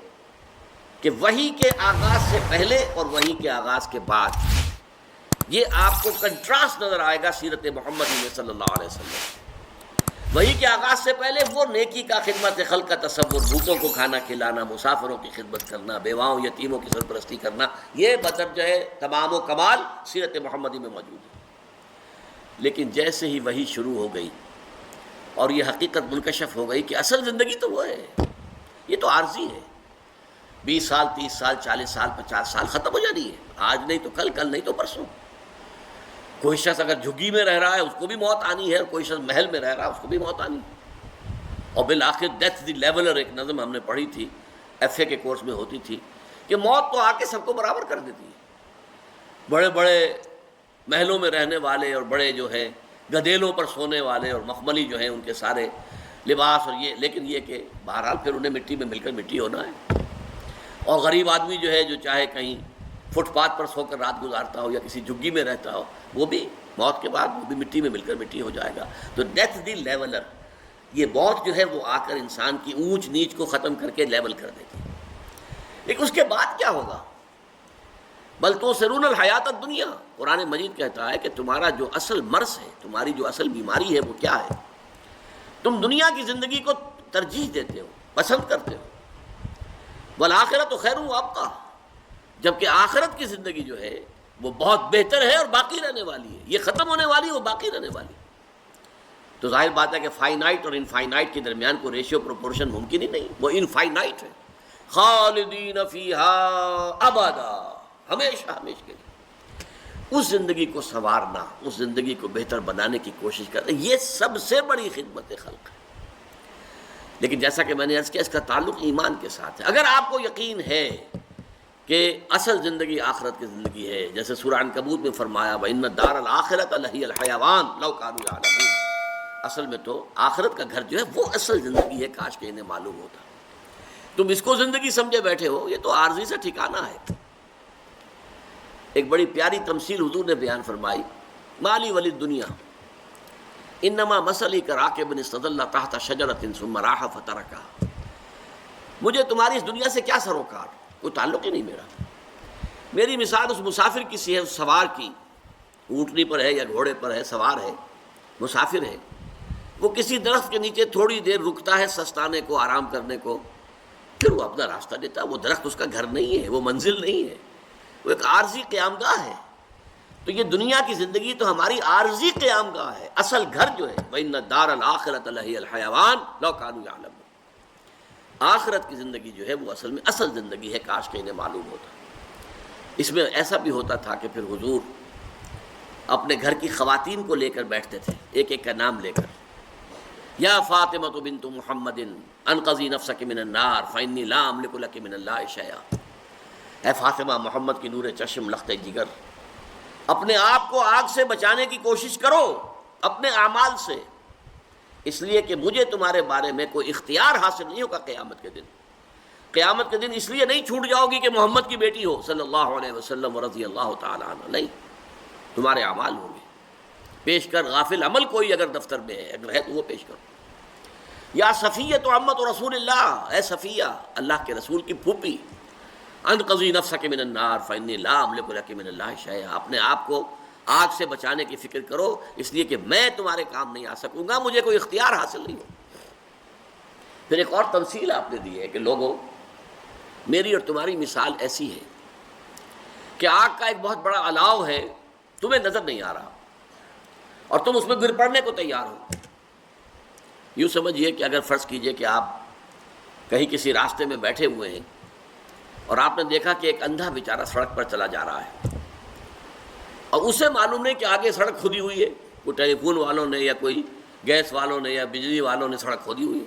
کہ وحی کے آغاز سے پہلے اور وحی کے آغاز کے بعد یہ آپ کو کنٹراسٹ نظر آئے گا سیرت محمدی میں صلی اللہ علیہ وسلم۔ وحی کے آغاز سے پہلے وہ نیکی کا خدمت خلق کا تصور، بھوکوں کو کھانا کھلانا، مسافروں کی خدمت کرنا، بیواؤں یتیموں کی سرپرستی کرنا، یہ بدرجہ تمام و کمال سیرت محمدی میں موجود ہے۔ لیکن جیسے ہی وحی شروع ہو گئی اور یہ حقیقت منکشف ہو گئی کہ اصل زندگی تو وہ ہے، یہ تو عارضی ہے، 20 سال 30 سال 40 سال 50 سال ختم ہو جانی ہے، آج نہیں تو کل، کل نہیں تو پرسوں۔ کوئی شخص اگر جھگی میں رہ رہا ہے اس کو بھی موت آنی ہے، اور کوئی شخص محل میں رہ رہا ہے اس کو بھی موت آنی ہے۔ اور بالآخر ڈیتھ دی لیولر ایک نظم ہم نے پڑھی تھی، FA کے کورس میں ہوتی تھی، کہ موت تو آ کے سب کو برابر کر دیتی ہے، بڑے بڑے محلوں میں رہنے والے اور بڑے جو ہیں گدیلوں پر سونے والے اور مخملی جو ہیں ان کے سارے لباس اور یہ، لیکن یہ کہ بہرحال پھر انہیں مٹی میں مل کر مٹی ہونا ہے۔ اور غریب آدمی جو ہے جو چاہے کہیں فٹ پاتھ پر سو کر رات گزارتا ہو یا کسی جھگی میں رہتا ہو، وہ بھی موت کے بعد وہ بھی مٹی میں مل کر مٹی ہو جائے گا۔ تو ڈیتھ دی لیولر، یہ موت جو ہے وہ آ کر انسان کی اونچ نیچ کو ختم کر کے لیول کر دیتی ہے۔ لیکن اس کے بعد کیا ہوگا؟ بل تؤثرون الحیات الدنیا، قرآن مجید کہتا ہے کہ تمہارا جو اصل مرض ہے، تمہاری جو اصل بیماری ہے وہ کیا ہے؟ تم دنیا کی زندگی کو ترجیح دیتے ہو، پسند کرتے ہو۔ والآخرۃ خیر وابقیٰ، جبکہ آخرت کی زندگی جو ہے وہ بہت بہتر ہے اور باقی رہنے والی ہے، یہ ختم ہونے والی ہے، وہ باقی رہنے والی ہے۔ تو ظاہر بات ہے کہ فائنائٹ اور انفائنائٹ کے درمیان کوئی ریشیو پروپورشن ممکن ہی نہیں، وہ انفائنائٹ ہے۔ خالدین فیہا ابدا، ہمیشہ ہمیشہ کے لیے۔ اس زندگی کو سنوارنا، اس زندگی کو بہتر بنانے کی کوشش کرنا، یہ سب سے بڑی خدمت خلق ہے۔ لیکن جیسا کہ میں نے عرض کیا، اس کا تعلق ایمان کے ساتھ ہے۔ اگر آپ کو یقین ہے کہ اصل زندگی آخرت کی زندگی ہے، جیسے سورہ عنکبوت میں فرمایا وَإِنَّ الدَّارَ الْآخِرَةَ لَهِيَ الْحَيَوَانُ لَوْ كَانُوا يَعْلَمُونَ، اصل میں تو آخرت کا گھر جو ہے وہ اصل زندگی ہے، کاش کہ انہیں معلوم ہوتا۔ تم اس کو زندگی سمجھے بیٹھے ہو، یہ تو عارضی سا ٹھکانہ ہے۔ ایک بڑی پیاری تمثیل حضور نے بیان فرمائی، مالی ولی دنیا انما مثلی کراکب استظل تحت شجرۃ ثم راح فترکها، مجھے تمہاری اس دنیا سے کیا سروکار، کوئی تعلق ہی نہیں میرا۔ میری مثال اس مسافر کی سی ہے، اس سوار کی، اونٹنی پر ہے یا گھوڑے پر ہے، سوار ہے، مسافر ہے، وہ کسی درخت کے نیچے تھوڑی دیر رکتا ہے سستانے کو، آرام کرنے کو، پھر وہ اپنا راستہ لیتا ہے۔ وہ درخت اس کا گھر نہیں ہے، وہ منزل نہیں ہے، وہ ایک عارضی قیام گاہ ہے۔ تو یہ دنیا کی زندگی تو ہماری عارضی قیام گاہ ہے، اصل گھر جو ہے وَإِنَّ الدَّارَ الْآخِرَةَ لَهِيَ الْحَيَوَانُ لَوْ كَانُوا يَعْلَمُونَ، آخرت کی زندگی جو ہے وہ اصل میں اصل زندگی ہے، کاش کہ انہیں معلوم ہوتا۔ اس میں ایسا بھی ہوتا تھا کہ پھر حضور اپنے گھر کی خواتین کو لے کر بیٹھتے تھے، ایک ایک کا نام لے کر، یا فاطمۃ بنت محمد انقذی نفسک من النار فانی لا املک لک من اللہ شیئا، اے فاطمہ، محمد کی نور چشم لخت جگر، اپنے آپ کو آگ سے بچانے کی کوشش کرو اپنے اعمال سے، اس لیے کہ مجھے تمہارے بارے میں کوئی اختیار حاصل نہیں ہوگا قیامت کے دن۔ قیامت کے دن اس لیے نہیں چھوٹ جاؤ گی کہ محمد کی بیٹی ہو صلی اللہ علیہ وسلم رضی اللہ تعالی عنہ، نہیں، تمہارے اعمال ہوں گے پیش کر۔ غافل عمل کوئی اگر دفتر میں ہے، اگر ہے تو وہ پیش کرو۔ یا صفیۃ عمت رسول اللہ، اے صفیہ، اللہ کے رسول کی پھوپھی، انقذی نفسک من النار فانی لا املک لک من اللہ شیئا، اپنے آپ کو آگ سے بچانے کی فکر کرو، اس لیے کہ میں تمہارے کام نہیں آ سکوں گا، مجھے کوئی اختیار حاصل نہیں ہو۔ پھر ایک اور تمثیل آپ نے دی ہے کہ لوگوں، میری اور تمہاری مثال ایسی ہے کہ آگ کا ایک بہت بڑا الاؤ ہے، تمہیں نظر نہیں آ رہا اور تم اس میں گر پڑنے کو تیار ہو۔ یوں سمجھیے کہ اگر فرض کیجئے کہ آپ کہیں کسی راستے میں بیٹھے ہوئے ہیں اور آپ نے دیکھا کہ ایک اندھا بیچارہ سڑک پر چلا جا رہا ہے، اور اسے معلوم نہیں کہ آگے سڑک کھودی ہوئی ہے، کوئی ٹیلی فون والوں نے یا کوئی گیس والوں نے یا بجلی والوں نے سڑک کھودی ہوئی ہے،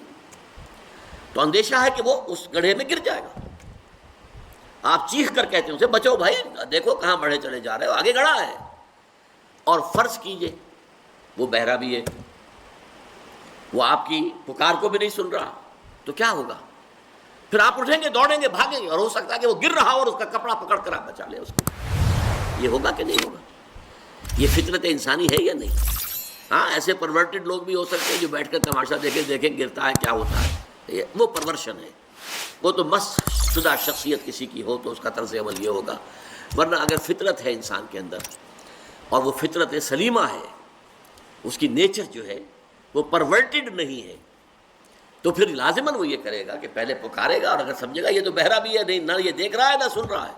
تو اندیشہ ہے کہ وہ اس گڑھے میں گر جائے گا۔ آپ چیخ کر کہتے ہیں اسے بچو بھائی، دیکھو کہاں بڑھے چلے جا رہے ہو، آگے گڑھا ہے۔ اور فرض کیجئے وہ بہرا بھی ہے، وہ آپ کی پکار کو بھی نہیں سن رہا، تو کیا ہوگا؟ پھر آپ اٹھیں گے، دوڑیں گے، بھاگیں گے، اور ہو سکتا ہے کہ وہ گر رہا ہو اور اس کا کپڑا پکڑ کر آپ بچا لیں اس کو۔ یہ ہوگا کہ نہیں ہوگا؟ یہ فطرت انسانی ہے یا نہیں؟ ہاں، ایسے پرورٹڈ لوگ بھی ہو سکتے ہیں جو بیٹھ کر تماشا دیکھیں گرتا ہے کیا ہوتا ہے، وہ پرورشن ہے، وہ تو مس شدہ شخصیت کسی کی ہو تو اس کا طرز عمل یہ ہوگا۔ ورنہ اگر فطرت ہے انسان کے اندر اور وہ فطرت سلیمہ ہے، اس کی نیچر جو ہے وہ پرورٹڈ نہیں ہے، تو پھر لازماً وہ یہ کرے گا کہ پہلے پکارے گا، اور اگر سمجھے گا یہ تو بہرا بھی ہے، نہیں نہ یہ دیکھ رہا ہے نہ سن رہا ہے،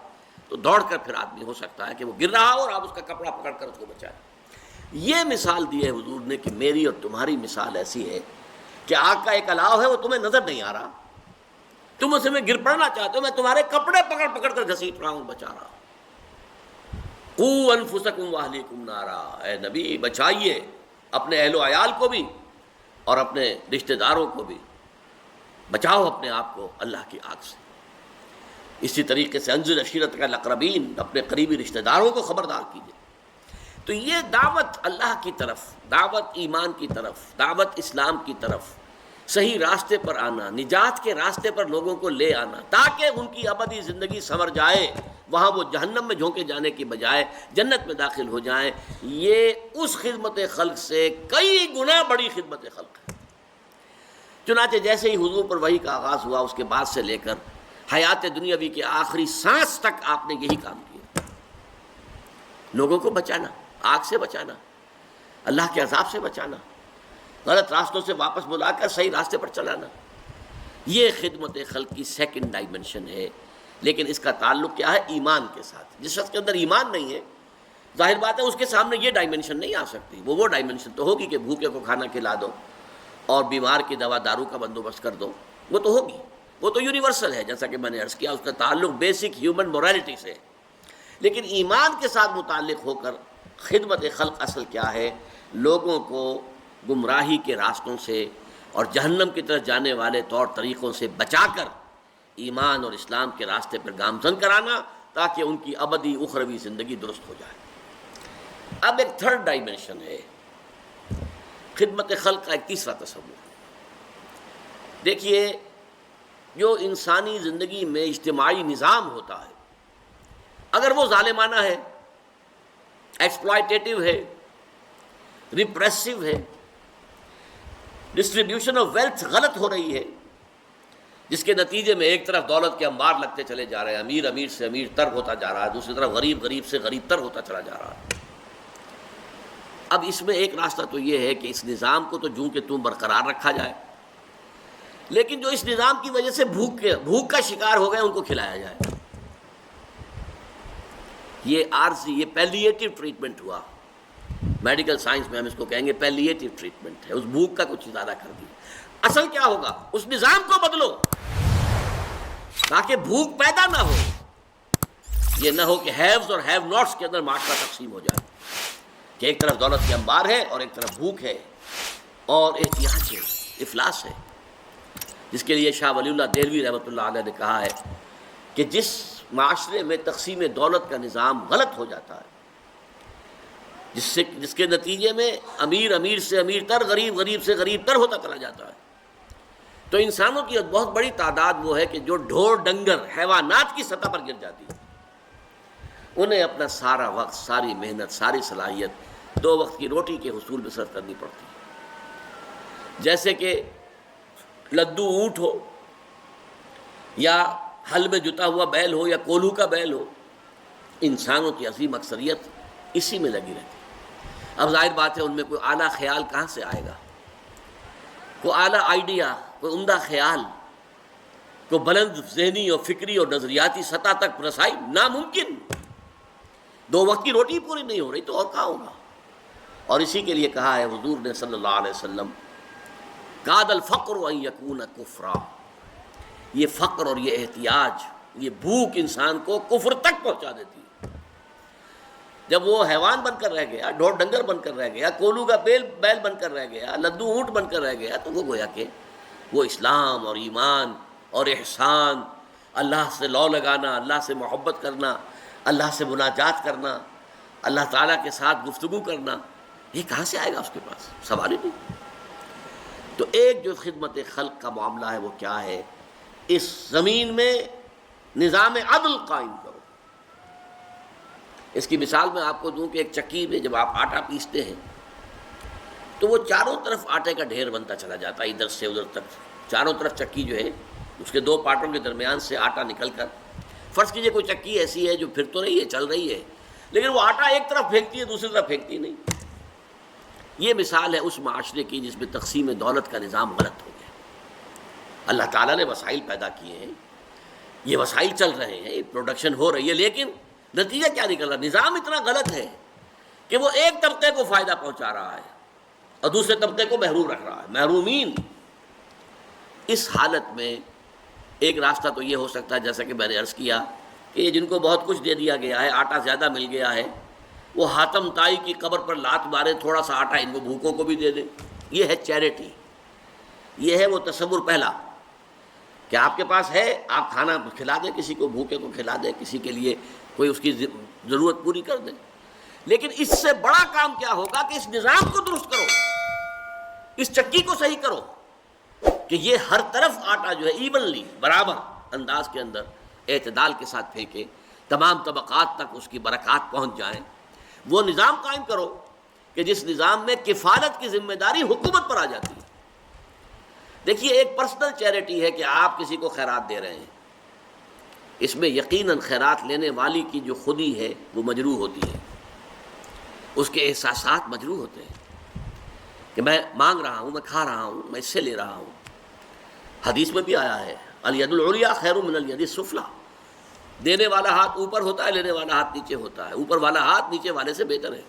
تو دوڑ کر پھر آدمی ہو سکتا ہے کہ وہ گر رہا ہو اور آپ اس کا کپڑا پکڑ کر اس کو بچائیں۔ یہ مثال دی ہے حضور نے کہ میری اور تمہاری مثال ایسی ہے کہ آگ کا ایک الاؤ ہے، وہ تمہیں نظر نہیں آ رہا، تم اسے میں گر پڑنا چاہتے ہو، میں تمہارے کپڑے پکڑ پکڑ کر گھسیٹ رہا ہوں، بچا رہا ہوں۔ قوا انفسکم واہلیکم نارا، اے نبی بچائیے اپنے اہل و عیال کو بھی اور اپنے رشتہ داروں کو بھی، بچاؤ اپنے آپ کو اللہ کی آگ سے۔ اسی طریقے سے انذر عشیرتک الاقربین، اپنے قریبی رشتہ داروں کو خبردار کیجیے۔ تو یہ دعوت اللہ کی طرف، دعوت ایمان کی طرف، دعوت اسلام کی طرف، صحیح راستے پر آنا، نجات کے راستے پر لوگوں کو لے آنا تاکہ ان کی ابدی زندگی سنور جائے، وہاں وہ جہنم میں جھونکے جانے کی بجائے جنت میں داخل ہو جائیں، یہ اس خدمت خلق سے کئی گنا بڑی خدمت خلق ہے۔ چنانچہ جیسے ہی حضور پر وحی کا آغاز ہوا، اس کے بعد سے لے کر حیات دنیاوی کے آخری سانس تک آپ نے یہی کام کیا، لوگوں کو بچانا، آگ سے بچانا، اللہ کے عذاب سے بچانا، غلط راستوں سے واپس بلا کر صحیح راستے پر چلانا۔ یہ خدمت خلق کی سیکنڈ ڈائمنشن ہے، لیکن اس کا تعلق کیا ہے؟ ایمان کے ساتھ۔ جس شخص کے اندر ایمان نہیں ہے، ظاہر بات ہے اس کے سامنے یہ ڈائمنشن نہیں آ سکتی۔ وہ ڈائمنشن تو ہوگی کہ بھوکے کو کھانا کھلا دو اور بیمار کی دوا دارو کا بندوبست کر دو، وہ تو ہوگی، وہ تو یونیورسل ہے، جیسا کہ میں نے عرض کیا، اس کا تعلق بیسک ہیومن مورالٹی سے۔ لیکن ایمان کے ساتھ متعلق ہو کر خدمت خلق اصل کیا ہے؟ لوگوں کو گمراہی کے راستوں سے اور جہنم کی طرف جانے والے طور طریقوں سے بچا کر ایمان اور اسلام کے راستے پر گامزن کرانا تاکہ ان کی ابدی اخروی زندگی درست ہو جائے۔ اب ایک تھرڈ ڈائمنشن ہے خدمت خلق کا، ایک تیسرا تصور۔ دیکھیے، جو انسانی زندگی میں اجتماعی نظام ہوتا ہے، اگر وہ ظالمانہ ہے، ایکسپلائٹیٹو ہے، ریپریسو ہے، ڈسٹریبیوشن آف ویلتھ غلط ہو رہی ہے، جس کے نتیجے میں ایک طرف دولت کے انبار لگتے چلے جا رہے ہیں، امیر امیر سے امیر تر ہوتا جا رہا ہے، دوسری طرف غریب غریب سے غریب تر ہوتا چلا جا رہا ہے۔ اب اس میں ایک راستہ تو یہ ہے کہ اس نظام کو تو جوں کہ توں برقرار رکھا جائے، لیکن جو اس نظام کی وجہ سے بھوک کا شکار ہو گئے ان کو کھلایا جائے۔ یہ عارضی، یہ پیلیٹیو ٹریٹمنٹ ہوا، میڈیکل سائنس میں ہم اس کو کہیں گے پیلیٹیو ٹریٹمنٹ ہے، اس بھوک کا کچھ زیادہ کر دیا۔ اصل کیا ہوگا؟ اس نظام کو بدلو تاکہ بھوک پیدا نہ ہو، یہ نہ ہو کہ ہیوز اور ہیو ناٹس کے اندر معاشرہ تقسیم ہو جائے، کہ ایک طرف دولت کے انبار ہے اور ایک طرف بھوک ہے اور احتیاج ہے، افلاس ہے، جس کے لیے شاہ ولی اللہ دہلوی رحمۃ اللہ علیہ نے کہا ہے کہ جس معاشرے میں تقسیم دولت کا نظام غلط ہو جاتا ہے، جس کے نتیجے میں امیر امیر سے امیر تر، غریب غریب سے غریب تر ہوتا چلا جاتا ہے، تو انسانوں کی بہت بڑی تعداد وہ ہے کہ جو ڈھور ڈنگر حیوانات کی سطح پر گر جاتی ہے، انہیں اپنا سارا وقت، ساری محنت، ساری صلاحیت 2 وقت کی روٹی کے حصول میں صرف کرنی پڑتی ہے۔ جیسے کہ لدو اونٹ ہو یا ہل میں جتا ہوا بیل ہو یا کولو کا بیل ہو، انسانوں کی عظیم اکثریت اسی میں لگی رہتی ہے۔ اب ظاہر بات ہے ان میں کوئی اعلیٰ خیال کہاں سے آئے گا، کوئی اعلیٰ آئیڈیا، کوئی عمدہ خیال، کوئی بلند ذہنی اور فکری اور نظریاتی سطح تک رسائی ناممکن۔ 2 وقت کی روٹی پوری نہیں ہو رہی تو اور کہاں ہوگا؟ اور اسی کے لیے کہا ہے حضور نے صلی اللہ علیہ وسلم، کاد الفقر ان یکون کفرا، یہ فقر اور یہ احتیاج، یہ بھوک انسان کو کفر تک پہنچا دیتی ہے۔ جب وہ حیوان بن کر رہ گیا، ڈھور ڈنگر بن کر رہ گیا، کولو کا بیل بن کر رہ گیا، لدو اونٹ بن کر رہ گیا، تو وہ گویا کہ وہ اسلام اور ایمان اور احسان، اللہ سے لو لگانا، اللہ سے محبت کرنا، اللہ سے مناجات کرنا، اللہ تعالیٰ کے ساتھ گفتگو کرنا، یہ کہاں سے آئے گا اس کے پاس؟ سوال ہی نہیں۔ تو ایک جو خدمت خلق کا معاملہ ہے وہ کیا ہے؟ اس زمین میں نظام عدل قائم کرو۔ اس کی مثال میں آپ کو دوں کہ ایک چکی میں جب آپ آٹا پیستے ہیں تو وہ چاروں طرف آٹے کا ڈھیر بنتا چلا جاتا ہے، ادھر سے ادھر تک، چاروں طرف چکی جو ہے اس کے دو پارٹوں کے درمیان سے آٹا نکل کر، فرض کیجئے کوئی چکی ایسی ہے جو پھر تو رہی ہے، چل رہی ہے، لیکن وہ آٹا ایک طرف پھینکتی ہے دوسری طرف پھینکتی نہیں۔ یہ مثال ہے اس معاشرے کی جس میں تقسیم دولت کا نظام غلط ہو گیا۔ اللہ تعالیٰ نے وسائل پیدا کیے ہیں، یہ وسائل چل رہے ہیں، پروڈکشن ہو رہی ہے، لیکن نتیجہ کیا نکل رہا ہے؟ نظام اتنا غلط ہے کہ وہ ایک طبقے کو فائدہ پہنچا رہا ہے اور دوسرے طبقے کو محروم رکھ رہا ہے، محرومین۔ اس حالت میں ایک راستہ تو یہ ہو سکتا ہے، جیسا کہ میں نے عرض کیا، کہ جن کو بہت کچھ دے دیا گیا ہے، آٹا زیادہ مل گیا ہے، وہ حاتم طائی کی قبر پر لات مارے، تھوڑا سا آٹا ان کو بھوکوں کو بھی دے دے۔ یہ ہے چیریٹی، یہ ہے وہ تصور پہلا کہ آپ کے پاس ہے، آپ کھانا کھلا دیں، کسی کو بھوکے کو کھلا دیں، کسی کے لیے کوئی اس کی ضرورت پوری کر دیں۔ لیکن اس سے بڑا کام کیا ہوگا کہ اس نظام کو درست کرو، اس چکی کو صحیح کرو کہ یہ ہر طرف آٹا جو ہے ایونلی، برابر انداز کے اندر اعتدال کے ساتھ پھینکے، تمام طبقات تک اس کی برکات پہنچ جائیں۔ وہ نظام قائم کرو کہ جس نظام میں کفالت کی ذمہ داری حکومت پر آ جاتی ہے۔ دیکھیے، ایک پرسنل چیریٹی ہے کہ آپ کسی کو خیرات دے رہے ہیں، اس میں یقیناً خیرات لینے والی کی جو خودی ہے وہ مجروح ہوتی ہے، اس کے احساسات مجروح ہوتے ہیں کہ میں مانگ رہا ہوں، میں کھا رہا ہوں، میں اس سے لے رہا ہوں۔ حدیث میں بھی آیا ہے، الید العلیٰ خیر من الید السفلیٰ، دینے والا ہاتھ اوپر ہوتا ہے، لینے والا ہاتھ نیچے ہوتا ہے، اوپر والا ہاتھ نیچے والے سے بہتر ہے۔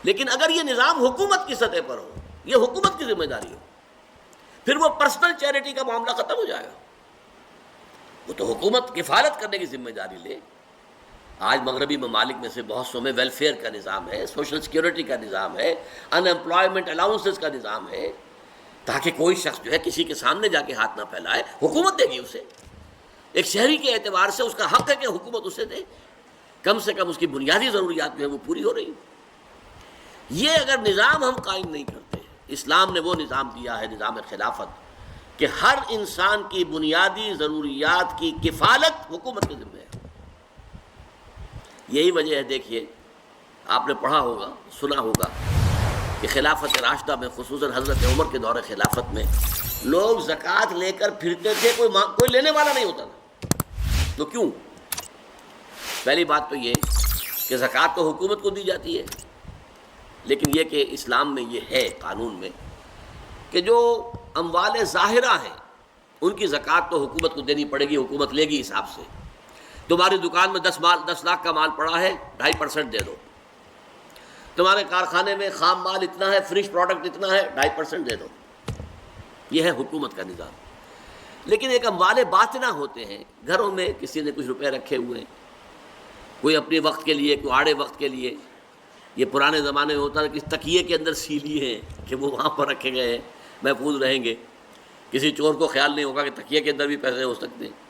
لیکن اگر یہ نظام حکومت کی سطح پر ہو، یہ حکومت کی ذمہ داری ہو، پھر وہ پرسنل چیریٹی کا معاملہ ختم ہو جائے گا۔ وہ تو حکومت کفالت کرنے کی ذمہ داری لے۔ آج مغربی ممالک میں سے بہت سو میں ویلفیئر کا نظام ہے، سوشل سیکیورٹی کا نظام ہے، ان ایمپلائمنٹ الاؤنسز کا نظام ہے، تاکہ کوئی شخص جو ہے کسی کے سامنے جا کے ہاتھ نہ پھیلائے، حکومت دے گی اسے۔ ایک شہری کے اعتبار سے اس کا حق ہے کہ حکومت اسے دے، کم سے کم اس کی بنیادی ضروریات جو ہے وہ پوری ہو رہی ہیں۔ یہ اگر نظام ہم قائم نہیں کرتے، اسلام نے وہ نظام دیا ہے، نظام خلافت، کہ ہر انسان کی بنیادی ضروریات کی کفالت حکومت کے ذمہ ہے۔ یہی وجہ ہے، دیکھیے آپ نے پڑھا ہوگا، سنا ہوگا کہ خلافت راشدہ میں، خصوصاً حضرت عمر کے دور خلافت میں، لوگ زکوٰۃ لے کر پھرتے تھے، کوئی لینے والا نہیں ہوتا تھا۔ تو کیوں؟ پہلی بات تو یہ کہ زکوٰۃ تو حکومت کو دی جاتی ہے، لیکن یہ کہ اسلام میں یہ ہے قانون میں کہ جو اموال ظاہرہ ہیں ان کی زکوٰۃ تو حکومت کو دینی پڑے گی، حکومت لے گی حساب سے۔ تمہاری دکان میں 10 لاکھ کا مال پڑا ہے، 2.5% دے دو۔ تمہارے کارخانے میں خام مال اتنا ہے، فنش پروڈکٹ اتنا ہے، 2.5% دے دو۔ یہ ہے حکومت کا نظام۔ لیکن ایک اموال باطنہ ہوتے ہیں، گھروں میں کسی نے کچھ روپے رکھے ہوئے ہیں، کوئی اپنے وقت کے لیے، کوئی آڑے وقت کے لیے۔ یہ پرانے زمانے میں ہوتا تھا کہ تکیے کے اندر سی لیے ہیں کہ وہ وہاں پر رکھے گئے ہیں، محفوظ رہیں گے، کسی چور کو خیال نہیں ہوگا کہ تکیے کے اندر بھی پیسے ہو سکتے ہیں۔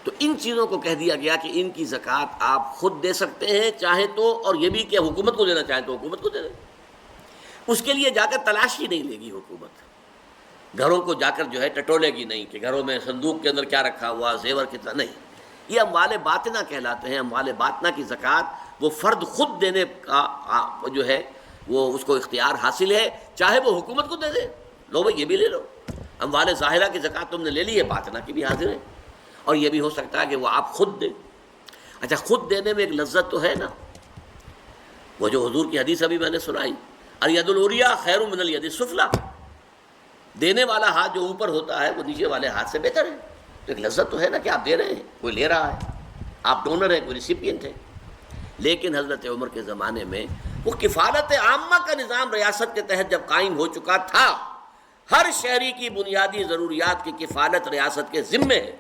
تو ان چیزوں کو کہہ دیا گیا کہ ان کی زکوٰۃ آپ خود دے سکتے ہیں چاہے تو، اور یہ بھی کہ حکومت کو دینا چاہیں تو حکومت کو دے دیں۔ اس کے لیے جا کر تلاشی نہیں لے گی حکومت، گھروں کو جا کر جو ہے ٹٹولے گی نہیں کہ گھروں میں صندوق کے اندر کیا رکھا ہوا، زیور کتنا، نہیں۔ یہ اموال باطنہ کہلاتے ہیں۔ اموال باطنہ کی زکوٰۃ وہ فرد خود دینے کا جو ہے وہ اس کو اختیار حاصل ہے، چاہے وہ حکومت کو دے دے، لو بھائی یہ بھی لے لو۔ اموال ظاہرہ کی زکوٰۃ تم نے لے لی ہے، باطنہ کی بھی حاضر ہے، اور یہ بھی ہو سکتا ہے کہ وہ آپ خود دیں۔ اچھا، خود دینے میں ایک لذت تو ہے نا، وہ جو حضور کی حدیث ابھی میں نے سنائی، الید العلیٰ خیر من الید السفلیٰ، دینے والا ہاتھ جو اوپر ہوتا ہے وہ نیچے والے ہاتھ سے بہتر ہے۔ تو ایک لذت تو ہے نا کہ آپ دے رہے ہیں، کوئی لے رہا ہے، آپ ڈونر ہیں، کوئی ریسیپینٹ ہے۔ لیکن حضرت عمر کے زمانے میں وہ کفالت عامہ کا نظام ریاست کے تحت جب قائم ہو چکا تھا، ہر شہری کی بنیادی ضروریات کی کفالت ریاست کے ذمے ہے،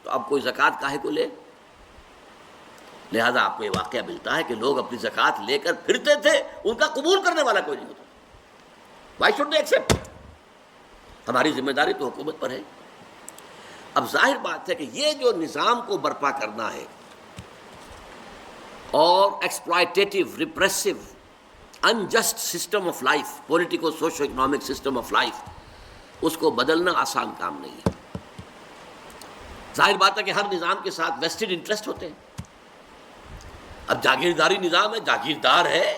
تو اب کوئی زکوٰۃ کاہے کو لے؟ لہذا آپ کو یہ واقعہ ملتا ہے کہ لوگ اپنی زکوٰۃ لے کر پھرتے تھے، ان کا قبول کرنے والا کوئی نہیں ہوتا. Why should they accept? ہماری ذمہ داری تو حکومت پر ہے. اب ظاہر بات ہے کہ یہ جو نظام کو برپا کرنا ہے اور exploitative, repressive, unjust system of life, politico socio economic system of life, اس کو بدلنا آسان کام نہیں ہے. ظاہر بات ہے کہ ہر نظام کے ساتھ ویسٹڈ انٹرسٹ ہوتے ہیں. اب جاگیرداری نظام ہے، جاگیردار ہے،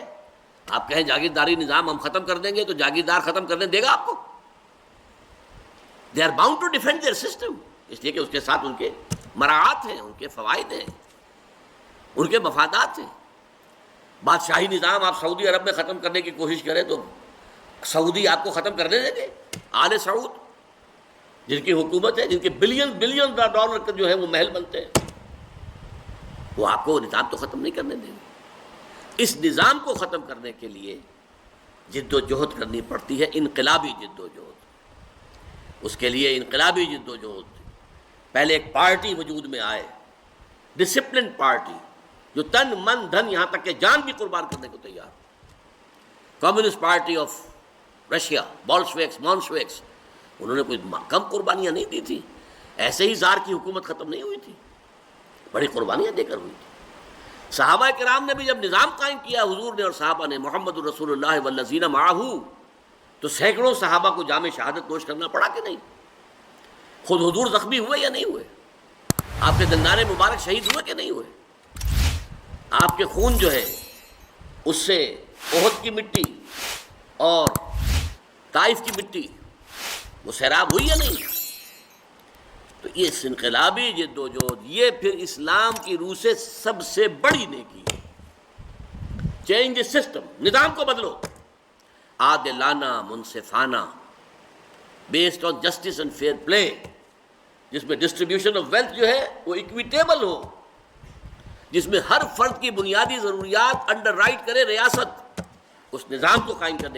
آپ کہیں جاگیرداری نظام ہم ختم کر دیں گے تو جاگیردار ختم کرنے دے گا آپ کو؟ They are bound to defend their system, اس لیے کہ اس کے ساتھ ان کے مراعات ہیں، ان کے فوائد ہیں، ان کے مفادات ہیں. بادشاہی نظام آپ سعودی عرب میں ختم کرنے کی کوشش کریں تو سعودی آپ کو ختم کرنے دیں گے؟ آل سعود جن کی حکومت ہے، جن کے بلین ڈالر کے جو ہے وہ محل بنتے ہیں، وہ آپ کو نظام تو ختم نہیں کرنے دیں گے. اس نظام کو ختم کرنے کے لیے جد و جہد کرنی پڑتی ہے، انقلابی جد و جہد. اس کے لیے انقلابی جد و جہد، پہلے ایک پارٹی وجود میں آئے، ڈسپلن پارٹی، جو تن من دھن یہاں تک کہ جان بھی قربان کرنے کو تیار. کمیونسٹ پارٹی آف رشیا، بولشویکس، مونشویکس، انہوں نے کوئی کم قربانیاں نہیں دی تھی. ایسے ہی زار کی حکومت ختم نہیں ہوئی تھی، بڑی قربانیاں دے کر ہوئی تھی. صحابہ کرام نے بھی جب نظام قائم کیا، حضور نے اور صحابہ نے، محمد الرسول اللہ والذین معہ، تو سینکڑوں صحابہ کو جام شہادت نوش کرنا پڑا کہ نہیں؟ خود حضور زخمی ہوئے یا نہیں ہوئے؟ آپ کے دندان مبارک شہید ہوئے کہ نہیں ہوئے؟ آپ کے خون جو ہے اس سے احد کی مٹی اور طائف کی مٹی وہ سیراب ہوئی یا نہیں؟ تو یہ انقلابی جد و جہد، یہ پھر اسلام کی روح سے سب سے بڑی نیکی ہے. چینج سسٹم، نظام کو بدلو، عادلانہ، منصفانہ، based on justice and fair play, جس میں ڈسٹریبیوشن آف ویلتھ جو ہے وہ اکویٹیبل ہو، جس میں ہر فرد کی بنیادی ضروریات انڈر رائٹ کرے ریاست. اس نظام کو قائم کرنے